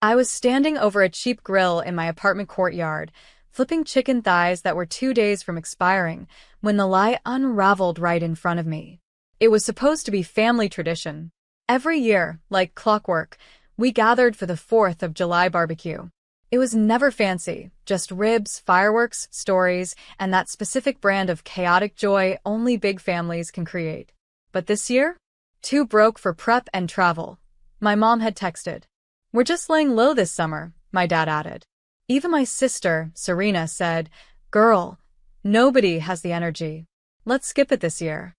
I was standing over a cheap grill in my apartment courtyard, flipping chicken thighs that were 2 days from expiring, when the lie unraveled right in front of me. It was supposed to be family tradition. Every year, like clockwork, we gathered for the 4th of July barbecue. It was never fancy, just ribs, fireworks, stories, and that specific brand of chaotic joy only big families can create. But this year? Too broke for prep and travel. My mom had texted. "We're just laying low this summer," my dad added. Even my sister, Serena, said, "Girl, nobody has the energy. Let's skip it this year."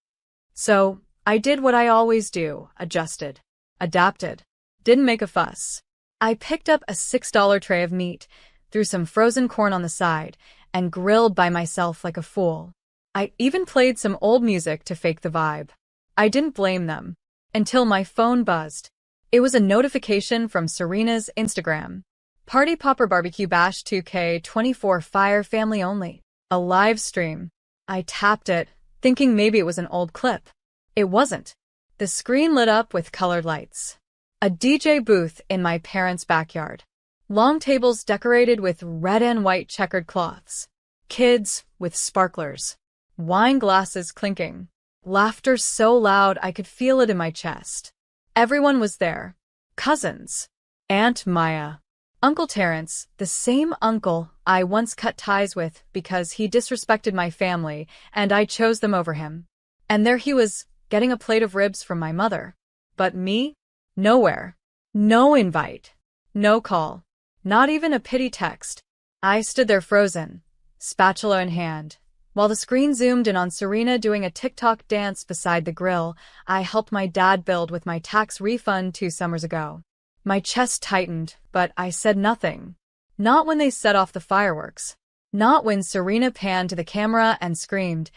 So, I did what I always do, adjusted, adapted, didn't make a fuss. I picked up a $6 tray of meat, threw some frozen corn on the side, and grilled by myself like a fool. I even played some old music to fake the vibe. I didn't blame them. Until my phone buzzed. It was a notification from Serena's Instagram. "Party Popper Barbecue Bash 2K24 Fire Family Only. A live stream." I tapped it, thinking maybe it was an old clip. It wasn't. The screen lit up with colored lights. A DJ booth in my parents' backyard. Long tables decorated with red and white checkered cloths. Kids with sparklers. Wine glasses clinking. Laughter so loud I could feel it in my chest. Everyone was there. Cousins. Aunt Maya. Uncle Terrence, the same uncle I once cut ties with because he disrespected my family and I chose them over him. And there he was, getting a plate of ribs from my mother. But me? Nowhere. No invite. No call. Not even a pity text. I stood there frozen, spatula in hand. While the screen zoomed in on Serena doing a TikTok dance beside the grill, I helped my dad build with my tax refund 2 summers ago. My chest tightened, but I said nothing. Not when they set off the fireworks. Not when Serena panned to the camera and screamed,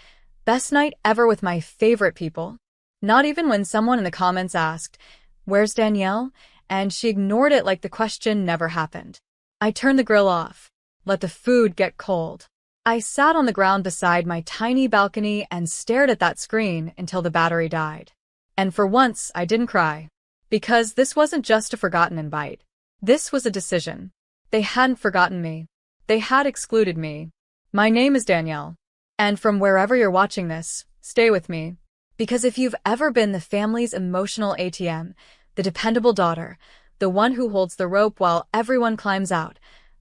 "Best night ever with my favorite people." Not even when someone in the comments asked, "Where's Danielle?" and she ignored it like the question never happened. I turned the grill off. Let the food get cold. I sat on the ground beside my tiny balcony and stared at that screen until the battery died. And for once, I didn't cry. Because this wasn't just a forgotten invite. This was a decision. They hadn't forgotten me. They had excluded me. My name is Danielle. And from wherever you're watching this, stay with me. Because if you've ever been the family's emotional ATM, the dependable daughter, the one who holds the rope while everyone climbs out,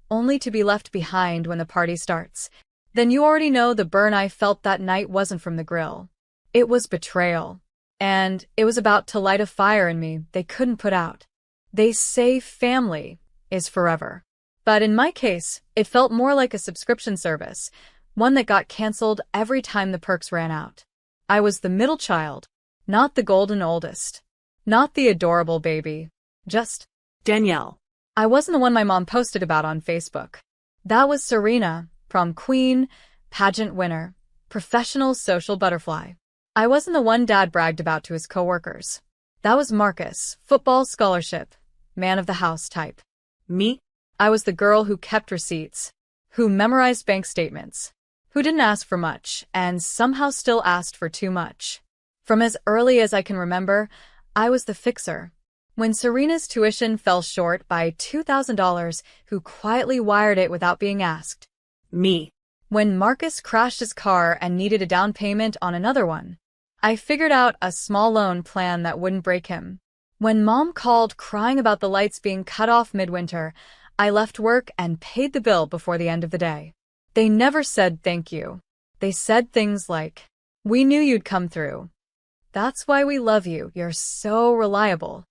only to be left behind when the party starts, then you already know the burn I felt that night wasn't from the grill. It was betrayal. And it was about to light a fire in me they couldn't put out. They say family is forever. But in my case, it felt more like a subscription service, one that got canceled every time the perks ran out. I was the middle child, not the golden oldest, not the adorable baby, just Danielle. I wasn't the one my mom posted about on Facebook. That was Serena, prom queen, pageant winner, professional social butterfly. I wasn't the one Dad bragged about to his coworkers. That was Marcus, football scholarship, man of the house type. Me? I was the girl who kept receipts, who memorized bank statements, who didn't ask for much and somehow still asked for too much. From as early as I can remember, I was the fixer. When Serena's tuition fell short by $2,000, who quietly wired it without being asked. Me. When Marcus crashed his car and needed a down payment on another one, I figured out a small loan plan that wouldn't break him. When Mom called crying about the lights being cut off midwinter, I left work and paid the bill before the end of the day. They never said thank you. They said things like, "We knew you'd come through. That's why we love you. You're so reliable.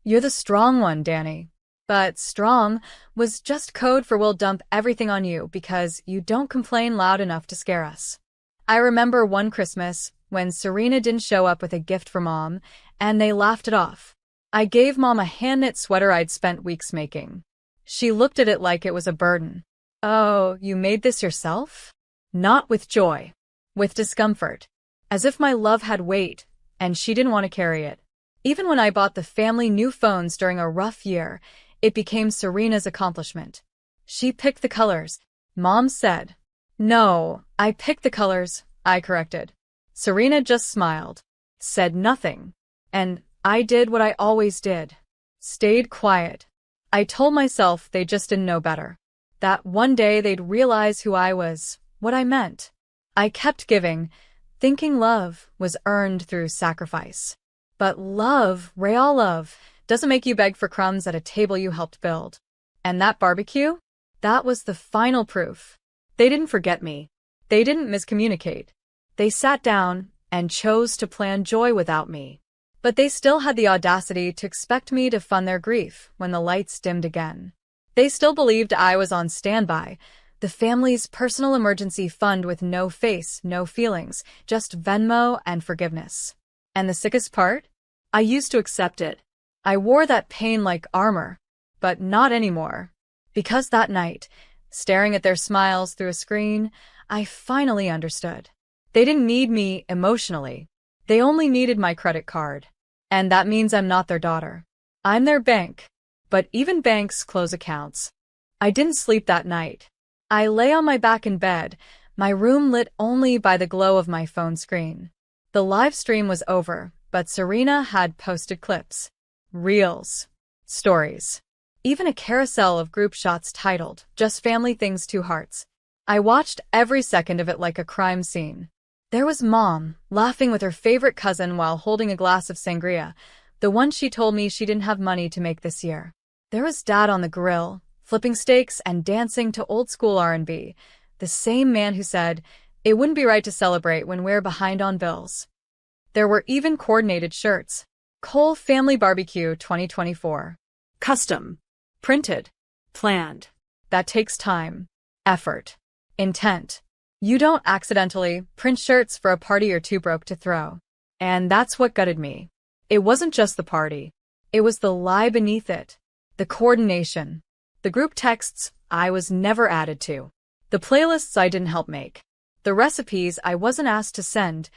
You're the strong one, Danny." But strong was just code for we'll dump everything on you because you don't complain loud enough to scare us. I remember one Christmas when Serena didn't show up with a gift for Mom, and they laughed it off. I gave Mom a hand-knit sweater I'd spent weeks making. She looked at it like it was a burden. "Oh, you made this yourself?" Not with joy. With discomfort. As if my love had weight, and she didn't want to carry it. Even when I bought the family new phones during a rough year, it became Serena's accomplishment. She picked the colors. Mom said. "No, I picked the colors," I corrected. Serena just smiled. Said nothing. And I did what I always did. Stayed quiet. I told myself they just didn't know better. That one day they'd realize who I was, what I meant. I kept giving, thinking love was earned through sacrifice. But love, real love, doesn't make you beg for crumbs at a table you helped build. And that barbecue? That was the final proof. They didn't forget me. They didn't miscommunicate. They sat down and chose to plan joy without me. But they still had the audacity to expect me to fund their grief when the lights dimmed again. They still believed I was on standby, the family's personal emergency fund with no face, no feelings, just Venmo and forgiveness. And the sickest part? I used to accept it. I wore that pain like armor, but not anymore. Because that night, staring at their smiles through a screen, I finally understood. They didn't need me emotionally. They only needed my credit card. And that means I'm not their daughter. I'm their bank. But even banks close accounts. I didn't sleep that night. I lay on my back in bed, my room lit only by the glow of my phone screen. The live stream was over, but Serena had posted clips, reels, stories, even a carousel of group shots titled, "Just Family Things, Two Hearts." I watched every second of it like a crime scene. There was Mom, laughing with her favorite cousin while holding a glass of sangria, the one she told me she didn't have money to make this year. There was Dad on the grill, flipping steaks and dancing to old-school R&B, the same man who said, "It wouldn't be right to celebrate when we're behind on bills." There were even coordinated shirts. Cole Family Barbecue 2024. Custom. Printed. Planned. That takes time, effort, intent. You don't accidentally print shirts for a party you're too broke to throw. And that's what gutted me. It wasn't just the party. It was the lie beneath it. The coordination. The group texts I was never added to. The playlists I didn't help make. The recipes I wasn't asked to send,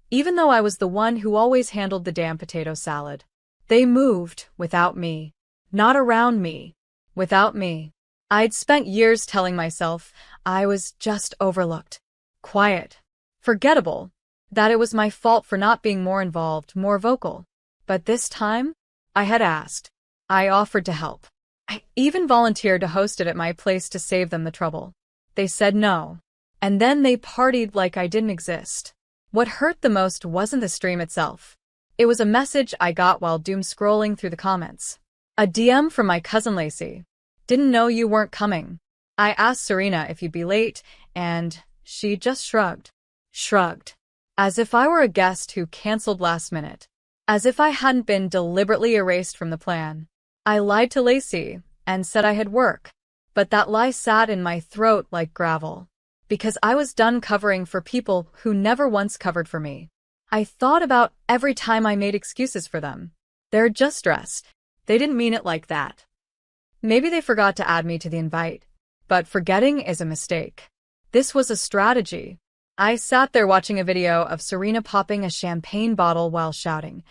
even though I was the one who always handled the damn potato salad. They moved without me. Not around me. Without me. I'd spent years telling myself I was just overlooked. Quiet. Forgettable. That it was my fault for not being more involved, more vocal. But this time, I had asked. I offered to help. I even volunteered to host it at my place to save them the trouble. They said no. And then they partied like I didn't exist. What hurt the most wasn't the stream itself. It was a message I got while doom scrolling through the comments. A DM from my cousin Lacey. "Didn't know you weren't coming. I asked Serena if you'd be late, and she just shrugged. Shrugged. As if I were a guest who canceled last minute. As if I hadn't been deliberately erased from the plan. I lied to Lacey and said I had work, but that lie sat in my throat like gravel. Because I was done covering for people who never once covered for me. I thought about every time I made excuses for them. They're just stressed. They didn't mean it like that. Maybe they forgot to add me to the invite, but forgetting is a mistake. This was a strategy. I sat there watching a video of Serena popping a champagne bottle while shouting,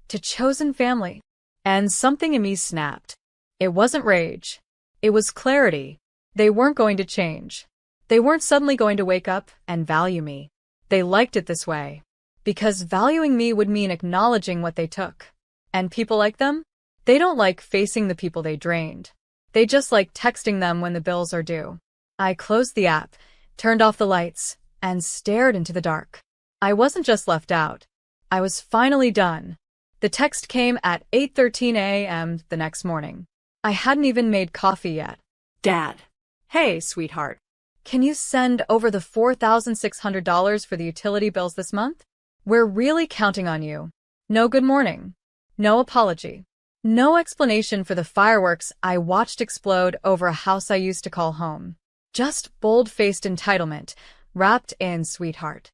"To chosen family." And something in me snapped. It wasn't rage. It was clarity. They weren't going to change. They weren't suddenly going to wake up and value me. They liked it this way. Because valuing me would mean acknowledging what they took. And people like them? They don't like facing the people they drained. They just like texting them when the bills are due. I closed the app, turned off the lights, and stared into the dark. I wasn't just left out. I was finally done. The text came at 8:13 a.m. the next morning. I hadn't even made coffee yet. "Dad. Hey, sweetheart. Can you send over the $4,600 for the utility bills this month? We're really counting on you." No good morning. No apology. No explanation for the fireworks I watched explode over a house I used to call home. Just bold-faced entitlement, wrapped in sweetheart.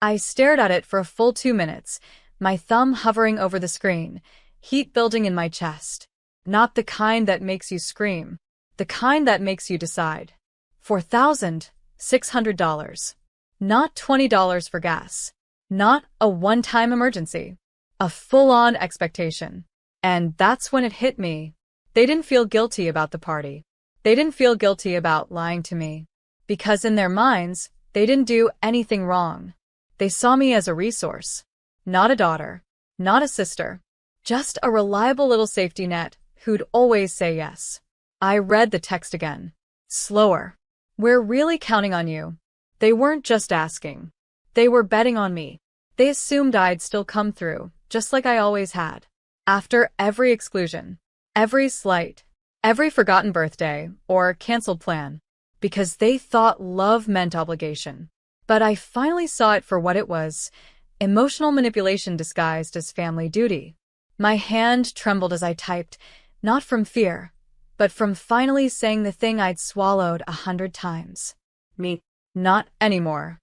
I stared at it for a full 2 minutes, my thumb hovering over the screen, heat building in my chest. Not the kind that makes you scream. The kind that makes you decide. $4,600. Not $20 for gas. Not a one-time emergency. A full-on expectation. And that's when it hit me. They didn't feel guilty about the party. They didn't feel guilty about lying to me. Because in their minds, they didn't do anything wrong. They saw me as a resource. Not a daughter. Not a sister. Just a reliable little safety net who'd always say yes. I read the text again. Slower. We're really counting on you. They weren't just asking. They were betting on me. They assumed I'd still come through, just like I always had. After every exclusion, every slight, every forgotten birthday or canceled plan, because they thought love meant obligation. But I finally saw it for what it was, emotional manipulation disguised as family duty. My hand trembled as I typed, not from fear, but from finally saying the thing I'd swallowed 100 times. Me. Not anymore.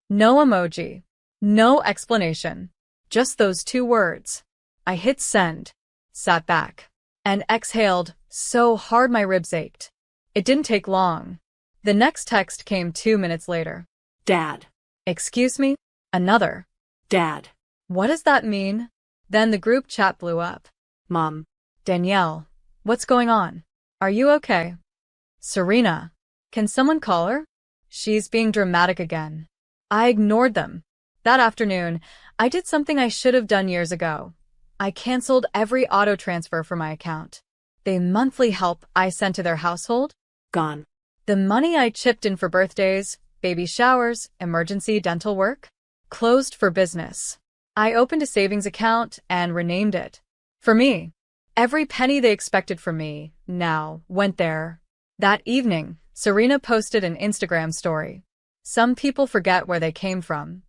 No emoji. No explanation. Just those 2 words. I hit send, sat back, and exhaled so hard my ribs ached. It didn't take long. The next text came 2 minutes later. Dad. Excuse me? Another. Dad. What does that mean? Then the group chat blew up. Mom. Danielle, what's going on? Are you okay? Serena, can someone call her? She's being dramatic again. I ignored them. That afternoon, I did something I should have done years ago. I canceled every auto transfer for my account. The monthly help I sent to their household? Gone. The money I chipped in for birthdays, baby showers, emergency dental work? Closed for business. I opened a savings account and renamed it. For me. Every penny they expected from me, now, went there. That evening, Serena posted an Instagram story. Some people forget where they came from.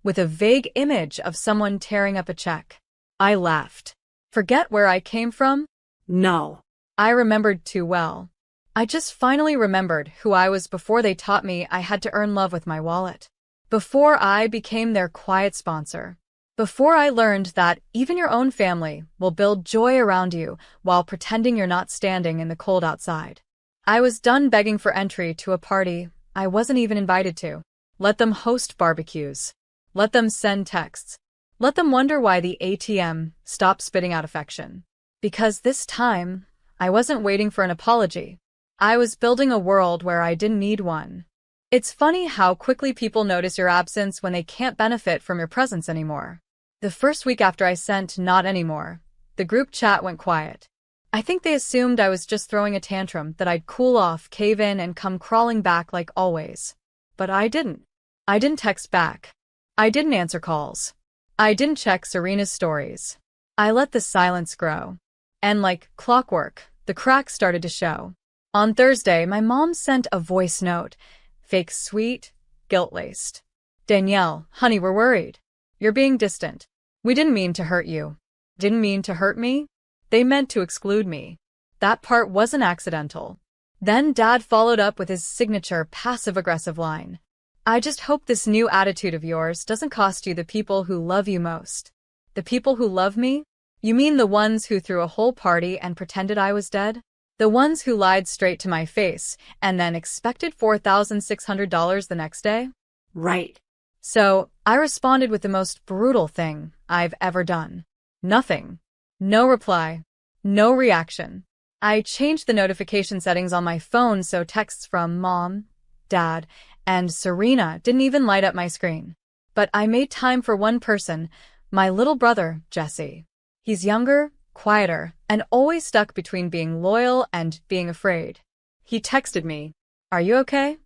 With a vague image of someone tearing up a check. I laughed. Forget where I came from? No. I remembered too well. I just finally remembered who I was before they taught me I had to earn love with my wallet. Before I became their quiet sponsor. Before I learned that even your own family will build joy around you while pretending you're not standing in the cold outside. I was done begging for entry to a party I wasn't even invited to. Let them host barbecues. Let them send texts. Let them wonder why the ATM stopped spitting out affection. Because this time, I wasn't waiting for an apology. I was building a world where I didn't need one. It's funny how quickly people notice your absence when they can't benefit from your presence anymore. The first week after I sent not anymore, the group chat went quiet. I think they assumed I was just throwing a tantrum, that I'd cool off, cave in, and come crawling back like always. But I didn't. I didn't text back. I didn't answer calls. I didn't check Serena's stories. I let the silence grow. And like clockwork, the cracks started to show. On Thursday, my mom sent a voice note. Fake sweet, guilt-laced. Danielle, honey, we're worried. You're being distant. We didn't mean to hurt you. Didn't mean to hurt me? They meant to exclude me. That part wasn't accidental. Then Dad followed up with his signature passive-aggressive line. I just hope this new attitude of yours doesn't cost you the people who love you most. The people who love me? You mean the ones who threw a whole party and pretended I was dead? The ones who lied straight to my face and then expected $4,600 the next day? Right. So, I responded with the most brutal thing I've ever done. Nothing. No reply. No reaction. I changed the notification settings on my phone so texts from Mom, Dad, and Serena didn't even light up my screen. But I made time for one person, my little brother, Jesse. He's younger, quieter, and always stuck between being loyal and being afraid. He texted me, "Are you okay?"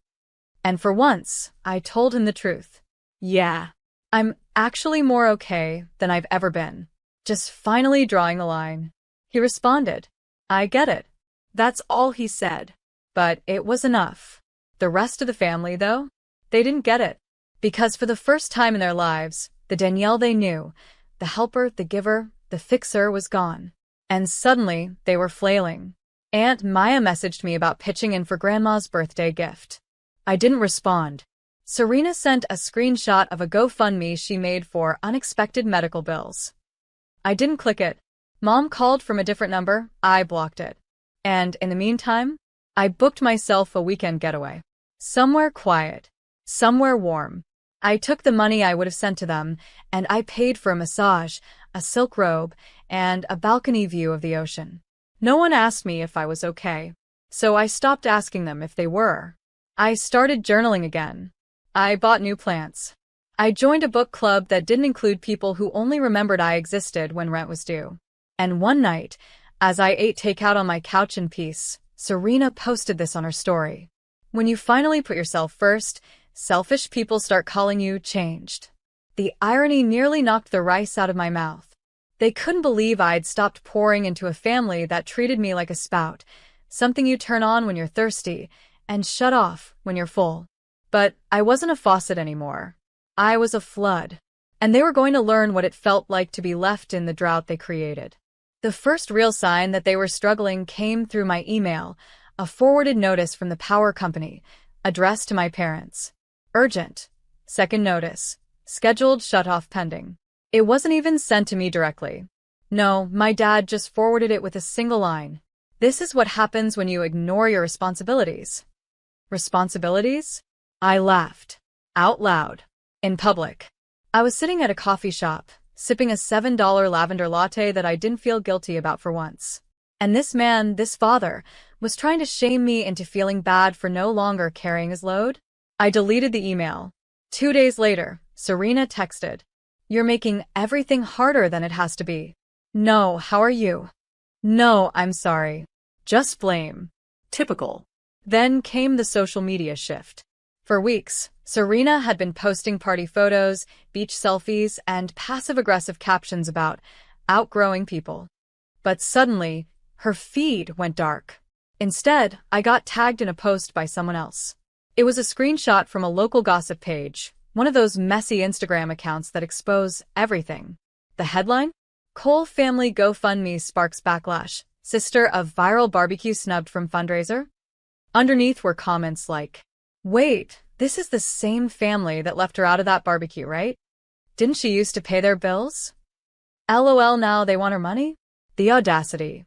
And for once, I told him the truth. Yeah, I'm actually more okay than I've ever been. Just finally drawing the line. He responded, "I get it." That's all he said. But it was enough. The rest of the family, though, they didn't get it. Because for the first time in their lives, the Danielle they knew, the helper, the giver, the fixer was gone. And suddenly, they were flailing. Aunt Maya messaged me about pitching in for Grandma's birthday gift. I didn't respond. Serena sent a screenshot of a GoFundMe she made for unexpected medical bills. I didn't click it. Mom called from a different number. I blocked it. And in the meantime, I booked myself a weekend getaway. Somewhere quiet. Somewhere warm. I took the money I would have sent to them, and I paid for a massage, a silk robe, and a balcony view of the ocean. No one asked me if I was okay, so I stopped asking them if they were. I started journaling again. I bought new plants. I joined a book club that didn't include people who only remembered I existed when rent was due. And one night, As I ate takeout on my couch in peace, Serena posted this on her story. When you finally put yourself first, selfish people start calling you changed. The irony nearly knocked the rice out of my mouth. They couldn't believe I'd stopped pouring into a family that treated me like a spout, something you turn on when you're thirsty and shut off when you're full. But I wasn't a faucet anymore. I was a flood. And they were going to learn what it felt like to be left in the drought they created. The first real sign that they were struggling came through my email, a forwarded notice from the power company, addressed to my parents. Urgent. Second notice. Scheduled shut-off pending. It wasn't even sent to me directly. No, my dad just forwarded it with a single line. This is what happens when you ignore your responsibilities. Responsibilities? I laughed. Out loud. In public. I was sitting at a coffee shop, sipping a $7 lavender latte that I didn't feel guilty about for once. And this man, this father, was trying to shame me into feeling bad for no longer carrying his load. I deleted the email. 2 days later, Serena texted, "You're making everything harder than it has to be." No, how are you? No, I'm sorry. Just blame. Typical. Then came the social media shift. For weeks, Serena had been posting party photos, beach selfies, and passive-aggressive captions about outgrowing people. But suddenly, her feed went dark. Instead, I got tagged in a post by someone else. It was a screenshot from a local gossip page, one of those messy Instagram accounts that expose everything. The headline? Cole family GoFundMe sparks backlash. Sister of viral barbecue snubbed from fundraiser? Underneath were comments like, "Wait, this is the same family that left her out of that barbecue, right? Didn't she used to pay their bills? LOL, now they want her money?" The audacity.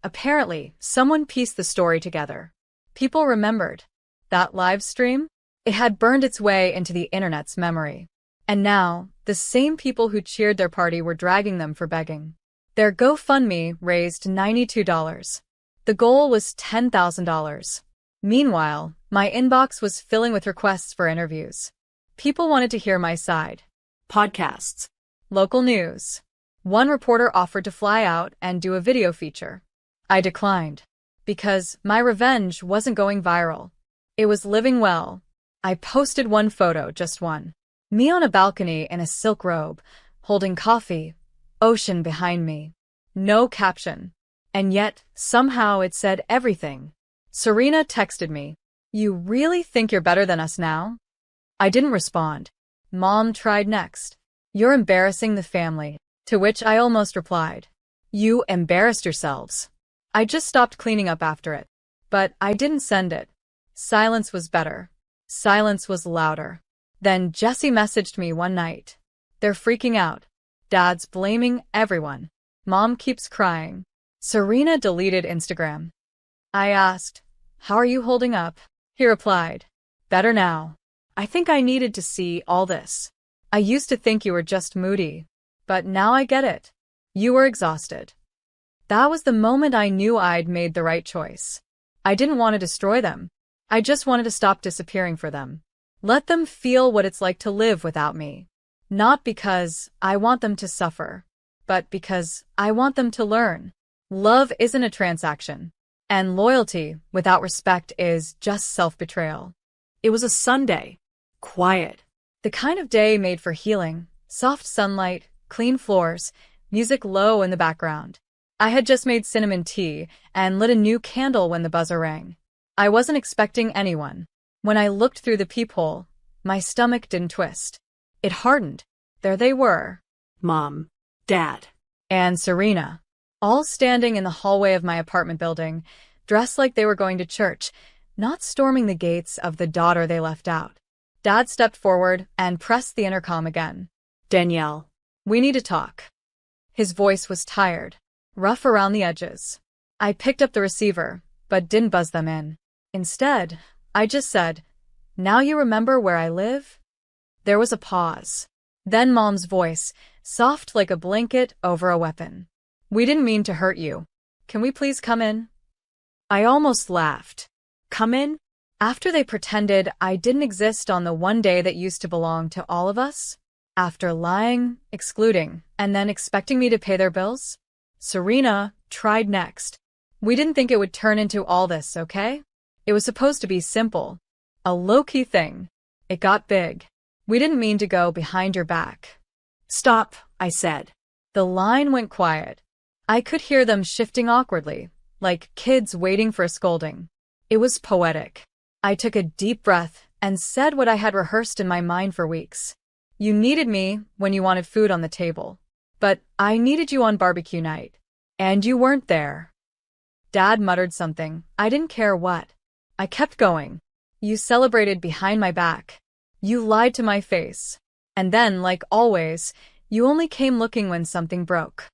Apparently, someone pieced the story together. People remembered. That live stream? It had burned its way into the internet's memory. And now, the same people who cheered their party were dragging them for begging. Their GoFundMe raised $92. The goal was $10,000. Meanwhile, my inbox was filling with requests for interviews. People wanted to hear my side. Podcasts. Local news. One reporter offered to fly out and do a video feature. I declined. Because my revenge wasn't going viral. It was living well. I posted one photo, just one. Me on a balcony in a silk robe, holding coffee, ocean behind me. No caption. And yet, somehow it said everything. Serena texted me, "You really think you're better than us now?" I didn't respond. Mom tried next. "You're embarrassing the family." To which I almost replied, "You embarrassed yourselves." I just stopped cleaning up after it. But I didn't send it. Silence was better. Silence was louder. Then Jesse messaged me one night. "They're freaking out. Dad's blaming everyone. Mom keeps crying." Serena deleted Instagram. I asked, "How are you holding up?" He replied, "Better now. I think I needed to see all this. I used to think you were just moody. But now I get it. You were exhausted." That was the moment I knew I'd made the right choice. I didn't want to destroy them. I just wanted to stop disappearing for them. Let them feel what it's like to live without me. Not because I want them to suffer, but because I want them to learn. Love isn't a transaction. And loyalty without respect is just self-betrayal. It was a Sunday. Quiet. The kind of day made for healing. Soft sunlight, clean floors, music low in the background. I had just made cinnamon tea and lit a new candle when the buzzer rang. I wasn't expecting anyone. When I looked through the peephole, my stomach didn't twist. It hardened. There they were. Mom. Dad. And Serena. All standing in the hallway of my apartment building, dressed like they were going to church, not storming the gates of the daughter they left out. Dad stepped forward and pressed the intercom again. "Danielle. We need to talk." His voice was tired, rough around the edges. I picked up the receiver, but didn't buzz them in. Instead, I just said, "Now you remember where I live?" There was a pause. Then Mom's voice, soft like a blanket over a weapon. "We didn't mean to hurt you. Can we please come in?" I almost laughed. Come in? After they pretended I didn't exist on the one day that used to belong to all of us? After lying, excluding, and then expecting me to pay their bills? Serena, tried next. We didn't think it would turn into all this, okay? It was supposed to be simple. A low-key thing. It got big. We didn't mean to go behind your back. Stop, I said. The line went quiet. I could hear them shifting awkwardly, like kids waiting for a scolding. It was poetic. I took a deep breath and said what I had rehearsed in my mind for weeks. You needed me when you wanted food on the table. But I needed you on barbecue night. And you weren't there. Dad muttered something. I didn't care what. I kept going. You celebrated behind my back. You lied to my face. And then, like always, you only came looking when something broke.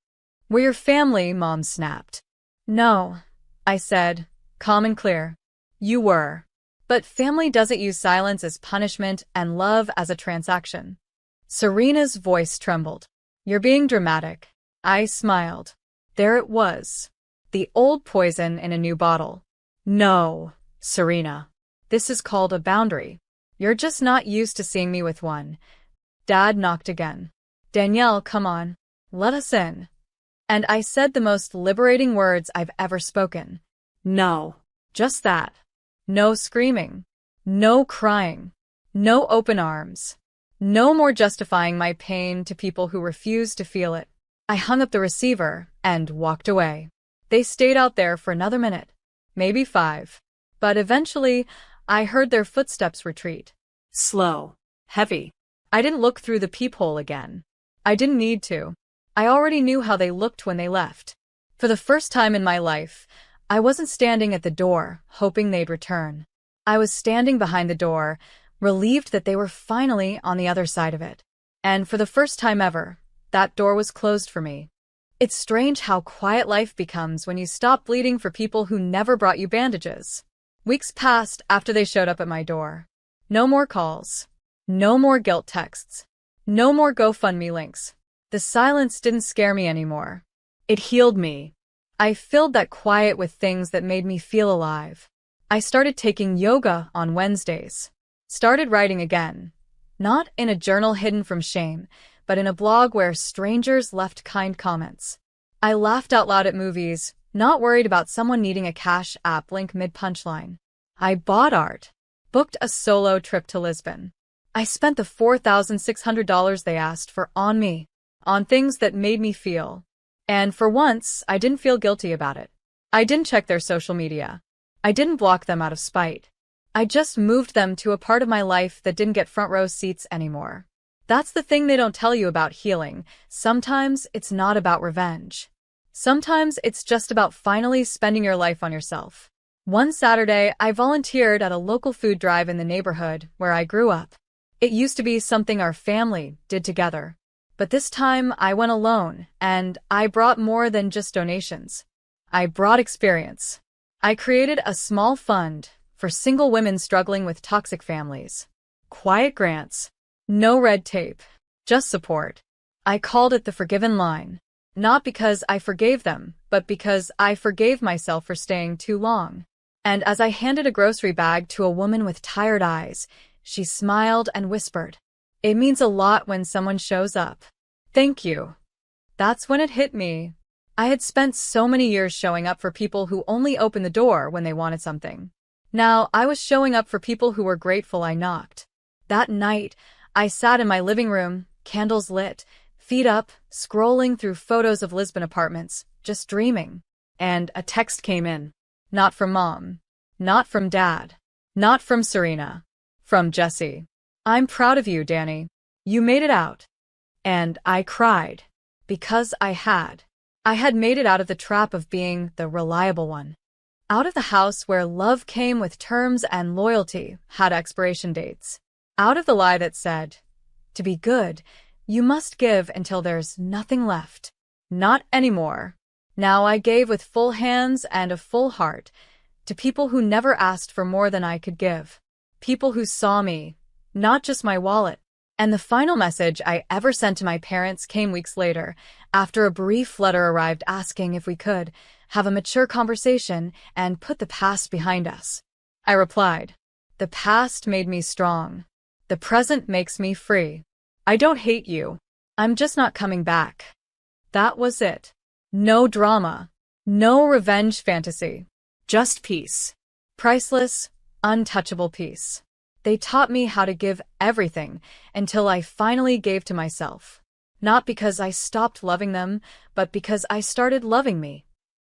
We're your family, Mom snapped. No, I said, calm and clear. You were. But family doesn't use silence as punishment and love as a transaction. Serena's voice trembled. You're being dramatic. I smiled. There it was. The old poison in a new bottle. No, Serena. This is called a boundary. You're just not used to seeing me with one. Dad knocked again. Danielle, come on. Let us in. And I said the most liberating words I've ever spoken. No. Just that. No screaming. No crying. No open arms. No more justifying my pain to people who refuse to feel it. I hung up the receiver and walked away. They stayed out there for another minute, maybe 5. But eventually, I heard their footsteps retreat. Slow. Heavy. I didn't look through the peephole again. I didn't need to. I already knew how they looked when they left. For the first time in my life, I wasn't standing at the door, hoping they'd return. I was standing behind the door, relieved that they were finally on the other side of it. And for the first time ever, that door was closed for me. It's strange how quiet life becomes when you stop bleeding for people who never brought you bandages. Weeks passed after they showed up at my door. No more calls. No more guilt texts. No more GoFundMe links. The silence didn't scare me anymore. It healed me. I filled that quiet with things that made me feel alive. I started taking yoga on Wednesdays. Started writing again. Not in a journal hidden from shame, but in a blog where strangers left kind comments. I laughed out loud at movies, not worried about someone needing a Cash App link mid-punchline. I bought art. Booked a solo trip to Lisbon. I spent the $4,600 they asked for on me, on things that made me feel. And for once, I didn't feel guilty about it. I didn't check their social media. I didn't block them out of spite. I just moved them to a part of my life that didn't get front row seats anymore. That's the thing they don't tell you about healing. Sometimes it's not about revenge. Sometimes it's just about finally spending your life on yourself. One Saturday, I volunteered at a local food drive in the neighborhood where I grew up. It used to be something our family did together. But this time, I went alone, and I brought more than just donations. I brought experience. I created a small fund for single women struggling with toxic families. Quiet grants. No red tape. Just support. I called it the Forgiven Line. Not because I forgave them, but because I forgave myself for staying too long. And as I handed a grocery bag to a woman with tired eyes, she smiled and whispered, "It means a lot when someone shows up. Thank you." That's when it hit me. I had spent so many years showing up for people who only opened the door when they wanted something. Now I was showing up for people who were grateful I knocked. That night, I sat in my living room, candles lit, feet up, scrolling through photos of Lisbon apartments, just dreaming. And a text came in. Not from Mom. Not from Dad. Not from Serena. From Jesse. "I'm proud of you, Danny. You made it out." And I cried. Because I had. I had made it out of the trap of being the reliable one. Out of the house where love came with terms and loyalty had expiration dates. Out of the lie that said, to be good, you must give until there's nothing left. Not anymore. Now I gave with full hands and a full heart to people who never asked for more than I could give. People who saw me, not just my wallet. And the final message I ever sent to my parents came weeks later, after a brief letter arrived asking if we could have a mature conversation and put the past behind us. I replied, "The past made me strong. The present makes me free. I don't hate you. I'm just not coming back." That was it. No drama. No revenge fantasy. Just peace. Priceless, untouchable peace. They taught me how to give everything until I finally gave to myself. Not because I stopped loving them, but because I started loving me.